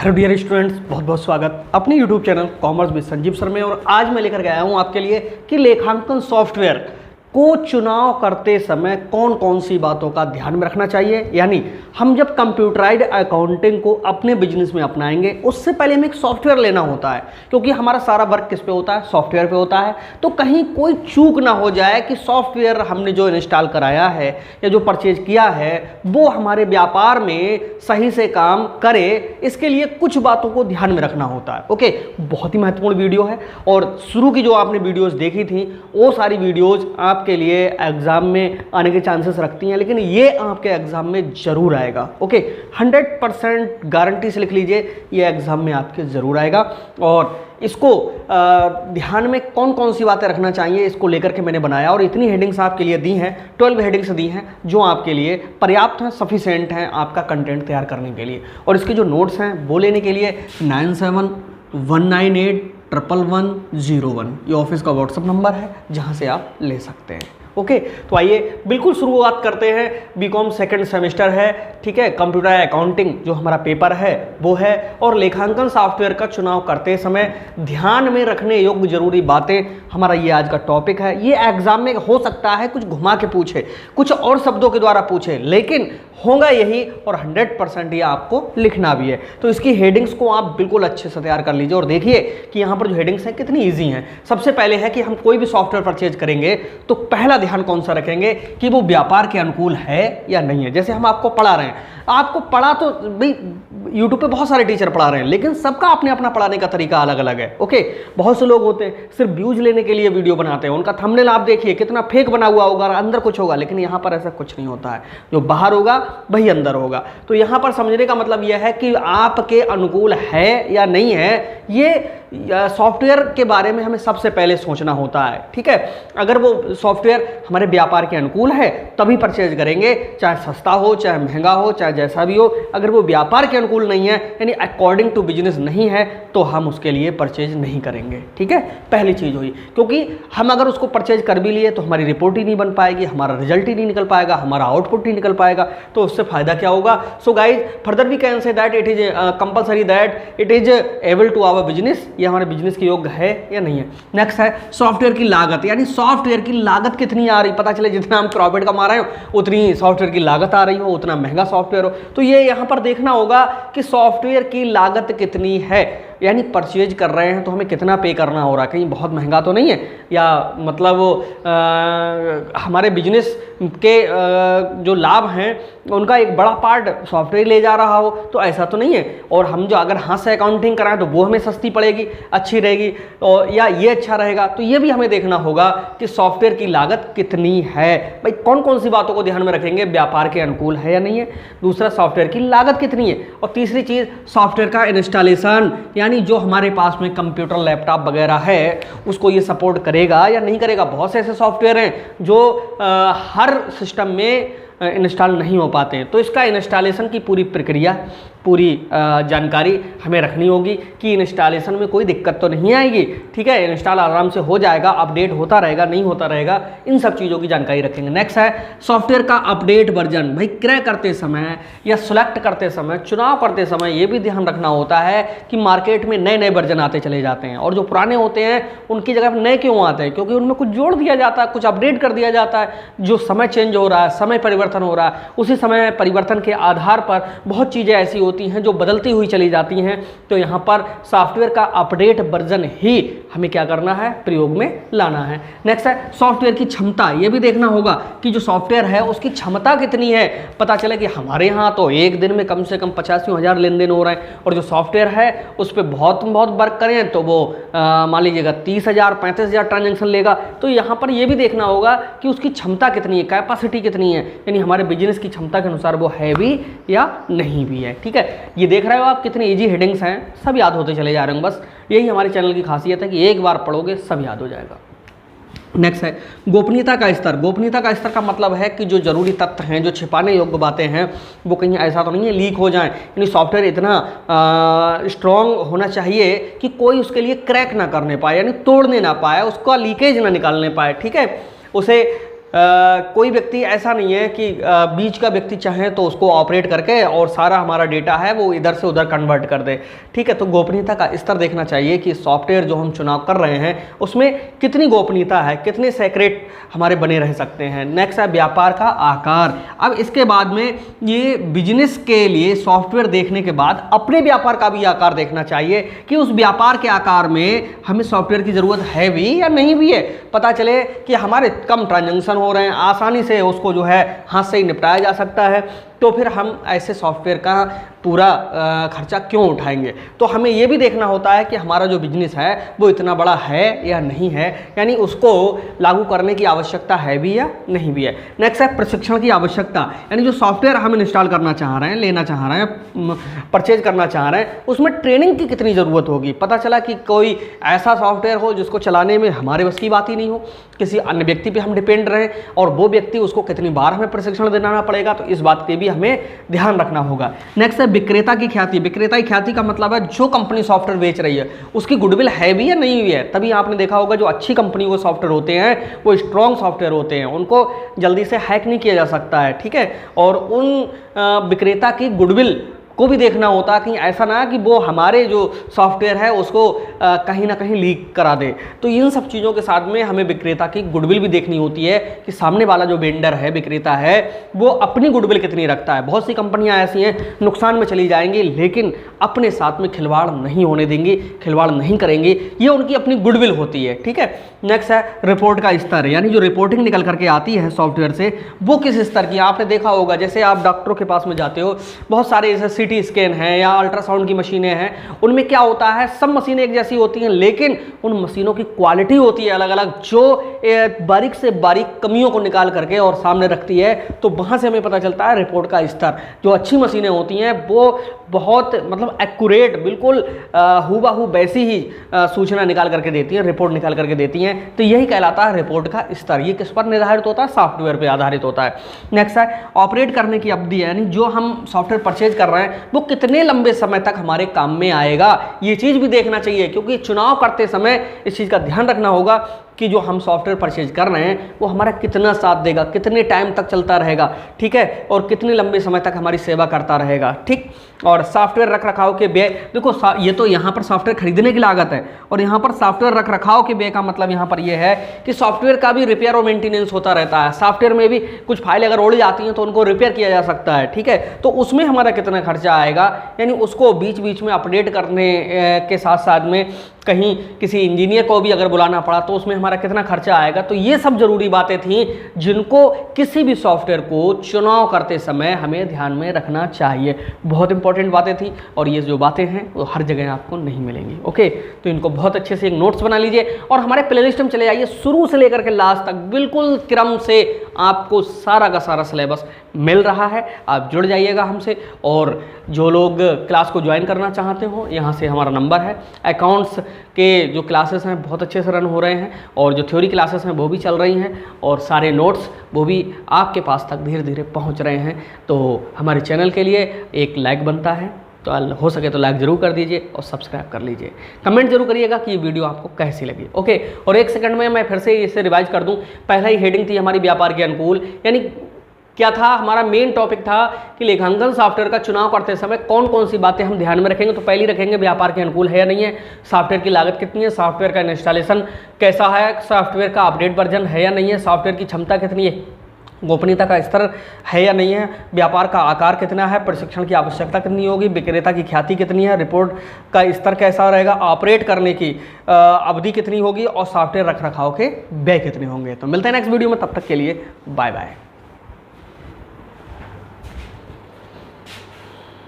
Hello dear students, बहुत बहुत स्वागत अपने YouTube channel commerce with Sanjeev sir में। और आज मैं लेकर के आया हूं आपके लिए कि लेखांकन सॉफ्टवेयर को चुनाव करते समय कौन कौन सी बातों का ध्यान में रखना चाहिए। यानी हम जब कंप्यूटराइज्ड अकाउंटिंग को अपने बिजनेस में अपनाएंगे उससे पहले हमें एक सॉफ्टवेयर लेना होता है, क्योंकि हमारा सारा वर्क किस पे होता है, सॉफ्टवेयर पे होता है। तो कहीं कोई चूक ना हो जाए कि सॉफ्टवेयर हमने जो इंस्टॉल कराया है या जो परचेज किया है वो हमारे व्यापार में सही से काम करे, इसके लिए कुछ बातों को ध्यान में रखना होता है। ओके, बहुत ही महत्वपूर्ण वीडियो है और शुरू की जो आपने वीडियोस देखी थी वो सारी वीडियोस आपके लिए एग्जाम में आने के चांसेस रखती हैं, लेकिन ये आपके एग्जाम में जरूर आएगा। ओके, 100% गारंटी से लिख लीजिए, ये एग्जाम में आपके जरूर आएगा। और इसको ध्यान में कौन कौन सी बातें रखना चाहिए इसको लेकर के मैंने बनाया और इतनी हेडिंग्स आपके लिए दी हैं, 12 हेडिंग्स दी हैं जो आपके लिए पर्याप्त हैं, सफिशिएंट हैं आपका कंटेंट तैयार करने के लिए। और इसके जो नोट्स हैं वो लेने के लिए 9719811101 ये ऑफिस का व्हाट्सअप नंबर है जहां से आप ले सकते हैं। ओके, तो आइए बिल्कुल शुरुआत करते हैं। बीकॉम सेकंड सेमेस्टर है, ठीक है। कंप्यूटर अकाउंटिंग जो हमारा पेपर है वो है, और लेखांकन सॉफ्टवेयर का चुनाव करते समय ध्यान में रखने योग्य जरूरी बातें हमारा ये आज का टॉपिक है। ये एग्जाम में हो सकता है कुछ घुमा के पूछे, कुछ और शब्दों के द्वारा पूछे, लेकिन होगा यही और 100% ये आपको लिखना भी है। तो इसकी हेडिंग्स को आप बिल्कुल अच्छे से तैयार कर लीजिए और देखिए कि यहाँ पर जो हेडिंग्स हैं कितनी ईजी हैं। सबसे पहले है कि हम कोई भी सॉफ्टवेयर परचेज करेंगे तो पहला ध्यान कौन सा रखेंगे कि वो व्यापार के अनुकूल है या नहीं है। जैसे हम आपको पढ़ा रहे हैं, आपको पढ़ा तो भाई यूट्यूब पे बहुत सारे टीचर पढ़ा रहे हैं, लेकिन सबका अपने अपना पढ़ाने का तरीका अलग अलग है। ओके, बहुत से लोग होते हैं सिर्फ व्यूज लेने के लिए वीडियो बनाते हैं, उनका थंबनेल आप देखिए कितना फेक बना हुआ होगा, अंदर कुछ होगा, लेकिन यहाँ पर ऐसा कुछ नहीं होता है। जो बाहर होगा वही अंदर होगा। तो यहाँ पर समझने का मतलब यह है कि आपके अनुकूल है या नहीं है, ये सॉफ्टवेयर के बारे में हमें सबसे पहले सोचना होता है। ठीक है, अगर वो सॉफ्टवेयर हमारे व्यापार के अनुकूल है तभी परचेज करेंगे, चाहे सस्ता हो चाहे महंगा हो चाहे जैसा भी हो। अगर वो व्यापार के अनुकूल नहीं है यानी अकॉर्डिंग टू बिजनेस नहीं है तो हम उसके लिए परचेज नहीं करेंगे। ठीक है, पहली चीज हुई, क्योंकि हम अगर उसको परचेज कर भी लिए तो हमारी रिपोर्ट ही नहीं बन पाएगी, हमारा रिजल्ट ही नहीं निकल पाएगा, हमारा आउटपुट नहीं निकल पाएगा, तो उससे फायदा क्या होगा। So guys, further we can say that it is compulsory that it is able to our business, ये हमारे बिजनेस के योग्य है या नहीं है। नेक्स्ट है सॉफ्टवेयर की लागत, यानी सॉफ्टवेयर की लागत कितनी आ रही, पता चले जितना हम प्रॉफिट कमा रहे हो उतनी सॉफ्टवेयर की लागत आ रही हो, उतना महंगा सॉफ्टवेयर हो। तो ये यहाँ पर देखना होगा कि सॉफ्टवेयर की लागत कितनी है, यानी परचेज कर रहे हैं तो हमें कितना पे करना हो रहा है, कहीं बहुत महंगा तो नहीं है, या मतलब हमारे बिजनेस के जो लाभ हैं उनका एक बड़ा पार्ट सॉफ्टवेयर ले जा रहा हो, तो ऐसा तो नहीं है। और हम जो अगर हाथ से अकाउंटिंग कराएं तो वो हमें सस्ती पड़ेगी, अच्छी रहेगी, और या ये अच्छा रहेगा, तो ये भी हमें देखना होगा कि सॉफ्टवेयर की लागत कितनी है। भाई कौन कौन सी बातों को ध्यान में रखेंगे, व्यापार के अनुकूल है या नहीं है, दूसरा सॉफ्टवेयर की लागत कितनी है, और तीसरी चीज़ सॉफ्टवेयर का इंस्टॉलेशन, यानी जो हमारे पास में कंप्यूटर लैपटॉप वगैरह है उसको ये सपोर्ट करेगा या नहीं करेगा। बहुत से ऐसे सॉफ्टवेयर हैं जो हर सिस्टम में इंस्टॉल नहीं हो पाते हैं, तो इसका इंस्टॉलेशन की पूरी प्रक्रिया, पूरी जानकारी हमें रखनी होगी कि इंस्टॉलेशन में कोई दिक्कत तो नहीं आएगी। ठीक है, इंस्टॉल आराम से हो जाएगा, अपडेट होता रहेगा, नहीं होता रहेगा, इन सब चीज़ों की जानकारी रखेंगे। नेक्स्ट है सॉफ्टवेयर का अपडेट वर्जन। भाई क्रय करते समय या सिलेक्ट करते समय, चुनाव करते समय ये भी ध्यान रखना होता है कि मार्केट में नए नए वर्जन आते चले जाते हैं, और जो पुराने होते हैं उनकी जगह नए क्यों आते हैं, क्योंकि उनमें कुछ जोड़ दिया जाता है, कुछ अपडेट कर दिया जाता है। जो समय चेंज हो रहा है, समय परिवर्तन हो रहा है, उसी समय परिवर्तन के आधार पर बहुत चीज़ें ऐसी होती हैं जो बदलती हुई चली जाती हैं। तो यहाँ पर सॉफ्टवेयर का अपडेट वर्जन ही हमें क्या करना है, प्रयोग में लाना है। नेक्स्ट है सॉफ्टवेयर की क्षमता, ये भी देखना होगा कि जो सॉफ्टवेयर है उसकी क्षमता कितनी है। पता चले कि हमारे यहाँ तो एक दिन में कम से कम 85,000 लेन देन हो रहे हैं, और जो सॉफ्टवेयर है उस पर बहुत वर्क करें तो वो मान लीजिएगा 30,000 35,000 ट्रांजेक्शन लेगा। तो यहाँ पर ये भी देखना होगा कि उसकी क्षमता कितनी है, कैपेसिटी कितनी है, यानी हमारे बिजनेस की क्षमता के अनुसार वो है भी या नहीं भी है। ठीक है, ये देख रहे हो आप कितनी इजी हेडिंग्स हैं, सब याद होते चले जा रहे हैं। बस यही हमारे चैनल की खासियत है कि एक बार पढ़ोगे सब याद हो जाएगा। नेक्स्ट है गोपनीयता का स्तर। गोपनीयता का स्तर का मतलब है कि जो जरूरी तथ्य हैं, जो छिपाने योग्य बातें हैं, वो कहीं ऐसा तो नहीं है लीक हो जाएं। यानी सॉफ्टवेयर इतना स्ट्रॉन्ग होना चाहिए कि कोई उसके लिए क्रैक ना करने पाए, यानी तोड़ने ना पाए, उसका लीकेज ना निकालने पाए। ठीक है, उसे कोई व्यक्ति ऐसा नहीं है कि बीच का व्यक्ति चाहे तो उसको ऑपरेट करके और सारा हमारा डेटा है वो इधर से उधर कन्वर्ट कर दे, ठीक है। तो गोपनीयता का स्तर देखना चाहिए कि सॉफ्टवेयर जो हम चुनाव कर रहे हैं उसमें कितनी गोपनीयता है, कितने सेक्रेट हमारे बने रह सकते हैं। नेक्स्ट है व्यापार का आकार। अब इसके बाद में ये बिजनेस के लिए सॉफ्टवेयर देखने के बाद अपने व्यापार का भी आकार देखना चाहिए कि उस व्यापार के आकार में हमें सॉफ्टवेयर की ज़रूरत है भी या नहीं भी है। पता चले कि हमारे कम ट्रांजैक्शन हो रहे हैं, आसानी से उसको जो है हाथ से ही निपटाया जा सकता है, तो फिर हम ऐसे सॉफ्टवेयर का पूरा खर्चा क्यों उठाएंगे। तो हमें ये भी देखना होता है कि हमारा जो बिजनेस है वो इतना बड़ा है या नहीं है, यानी उसको लागू करने की आवश्यकता है भी या नहीं भी है। नेक्स्ट है प्रशिक्षण की आवश्यकता, यानी जो सॉफ्टवेयर हम इंस्टॉल करना चाह रहे हैं, लेना चाह रहे हैं, परचेज करना चाह रहे हैं, उसमें ट्रेनिंग की कितनी ज़रूरत होगी। पता चला कि कोई ऐसा सॉफ्टवेयर हो जिसको चलाने में हमारे बस की बात ही नहीं हो, किसी अन्य व्यक्ति पे हम डिपेंड रहें और वो व्यक्ति उसको कितनी बार हमें प्रशिक्षण देना पड़ेगा, तो इस बात पे भी हमें ध्यान रखना होगा। नेक्स्ट है विक्रेता की ख्याति। विक्रेता की ख्याति का मतलब है जो कंपनी सॉफ्टवेयर बेच रही है उसकी गुडविल है भी या नहीं भी है। तभी आपने देखा होगा जो अच्छी कंपनी के सॉफ्टवेयर होते हैं वो स्ट्रॉन्ग सॉफ्टवेयर होते हैं, उनको जल्दी से हैक नहीं किया जा सकता है, ठीक है। और उन विक्रेता की गुडविल को भी देखना होता है कि ऐसा ना कि वो हमारे जो सॉफ्टवेयर है उसको कहीं ना कहीं लीक करा दे। तो इन सब चीज़ों के साथ में हमें विक्रेता की गुडविल भी देखनी होती है कि सामने वाला जो वेंडर है, विक्रेता है, वो अपनी गुडविल कितनी रखता है। बहुत सी कंपनियां ऐसी हैं नुकसान में चली जाएंगी लेकिन अपने साथ में खिलवाड़ नहीं होने देंगी, खिलवाड़ नहीं करेंगी, ये उनकी अपनी गुडविल होती है, ठीक है। नेक्स्ट है रिपोर्ट का स्तर, यानी जो रिपोर्टिंग निकल करके आती है सॉफ्टवेयर से वो किस स्तर की। आपने देखा होगा जैसे आप डॉक्टरों के पास में जाते हो, बहुत सारे जैसे सीटी स्कैन है या अल्ट्रासाउंड की मशीनें हैं, उनमें क्या होता है सब मशीनें एक जैसी होती हैं लेकिन उन मशीनों की क्वालिटी होती है अलग अलग, जो बारीक से बारीक कमियों को निकाल करके और सामने रखती है। तो वहां से हमें पता चलता है रिपोर्ट का स्तर। जो अच्छी मशीनें होती हैं वो बहुत मतलब एक्यूरेट, बिल्कुल हूबहू वैसी ही सूचना निकाल करके देती हैं, रिपोर्ट निकाल करके देती हैं। तो यही कहलाता है रिपोर्ट का स्तर। ये किस पर निर्धारित होता है? सॉफ्टवेयर पर आधारित होता है। नेक्स्ट है ऑपरेट करने की अवधि, यानी जो हम सॉफ्टवेयर परचेज कर रहे हैं वो कितने लंबे समय तक हमारे काम में आएगा, ये चीज़ भी देखना चाहिए। क्योंकि चुनाव करते समय इस चीज़ का ध्यान रखना होगा कि जो हम सॉफ्टवेयर परचेज कर रहे हैं वो हमारा कितना साथ देगा, कितने टाइम तक चलता रहेगा, ठीक है, और कितने लंबे समय तक हमारी सेवा करता रहेगा, ठीक। और सॉफ्टवेयर रख रखाव के व्यय, देखो ये तो यहाँ पर सॉफ्टवेयर खरीदने की लागत है और यहाँ पर सॉफ्टवेयर रख रखाव के व्यय का मतलब यहाँ पर यह है कि सॉफ्टवेयर का भी रिपेयर और मेंटेनेंस होता रहता है। सॉफ्टवेयर में भी कुछ फाइल अगर उड़ जाती हैं तो उनको रिपेयर किया जा सकता है, ठीक है। तो उसमें हमारा कितना खर्चा आएगा, यानी उसको बीच बीच में अपडेट करने के साथ साथ में कहीं किसी इंजीनियर को भी अगर बुलाना पड़ा तो उसमें हमारा कितना खर्चा आएगा। तो ये सब जरूरी बातें थी जिनको किसी भी सॉफ्टवेयर को चुनाव करते समय हमें ध्यान में रखना चाहिए। बहुत इंपॉर्टेंट बातें थी और ये जो बातें हैं वो हर जगह आपको नहीं मिलेंगी, ओके। तो इनको बहुत अच्छे से एक नोट्स बना लीजिए और हमारे प्लेलिस्ट में चले जाइए, शुरू से लेकर के लास्ट तक बिल्कुल क्रम से आपको सारा का सारा सिलेबस मिल रहा है। आप जुड़ जाइएगा हमसे। और जो लोग क्लास को ज्वाइन करना चाहते हो, यहाँ से हमारा नंबर है। अकाउंट्स के जो क्लासेस हैं बहुत अच्छे से रन हो रहे हैं और जो थ्योरी क्लासेस हैं वो भी चल रही हैं और सारे नोट्स वो भी आपके पास तक धीरे धीरे पहुँच रहे हैं। तो हमारे चैनल के लिए एक लाइक बनता है, तो हो सके तो लाइक जरूर कर दीजिए और सब्सक्राइब कर लीजिए। कमेंट जरूर करिएगा कि ये वीडियो आपको कैसी लगी, ओके। और एक सेकंड में मैं फिर से इसे रिवाइज कर दूं। पहला ही हेडिंग थी हमारी व्यापार के अनुकूल, यानी क्या था हमारा मेन टॉपिक था कि लेखांकन सॉफ्टवेयर का चुनाव करते समय कौन कौन सी बातें हम ध्यान में रखेंगे। तो पहली रखेंगे व्यापार के अनुकूल है या नहीं है, सॉफ्टवेयर की लागत कितनी है, सॉफ्टवेयर का इंस्टॉलेशन कैसा है, सॉफ्टवेयर का अपडेट वर्जन है या नहीं है, सॉफ्टवेयर की क्षमता कितनी है, गोपनीयता का स्तर है या नहीं है, व्यापार का आकार कितना है, प्रशिक्षण की आवश्यकता कितनी होगी, विक्रेता की ख्याति कितनी है, रिपोर्ट का स्तर कैसा रहेगा, ऑपरेट करने की अवधि कितनी होगी और सॉफ्टवेयर रख रखाव के व्यय कितने होंगे। तो मिलते हैं नेक्स्ट वीडियो में, तब तक के लिए बाय बाय।